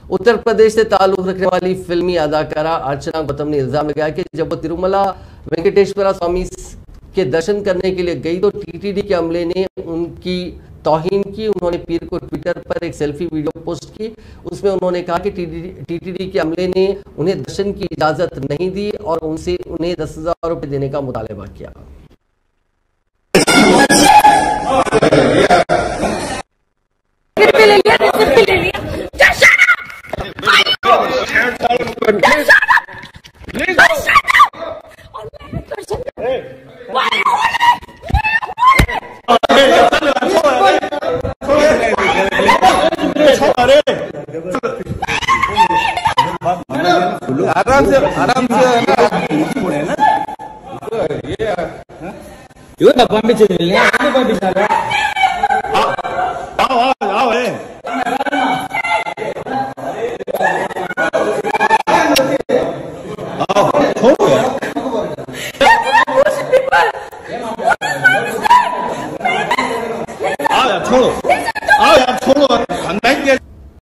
उत्तर प्रदेश से ताल्लुक रखने वाली फिल्मी अदाकारा अर्चना गौतम ने इल्जाम लगाया कि जब वो तिरुमला वेंकटेश्वरा स्वामी के दर्शन करने के लिए गई तो टीटीडी के अमले ने उनकी तौहीन की। उन्होंने पीर को ट्विटर पर एक सेल्फी वीडियो पोस्ट की। उसमें उन्होंने कहा कि टीटीडी के अमले ने उन्हें दर्शन की इजाजत नहीं दी और उनसे उन्हें 10,000 रुपए देने का मुतालबा किया। आराम से ये ना पंपी चले पंपी चल रहा आओ छोड़ो यार छोड़ो आओ यार छोड़ो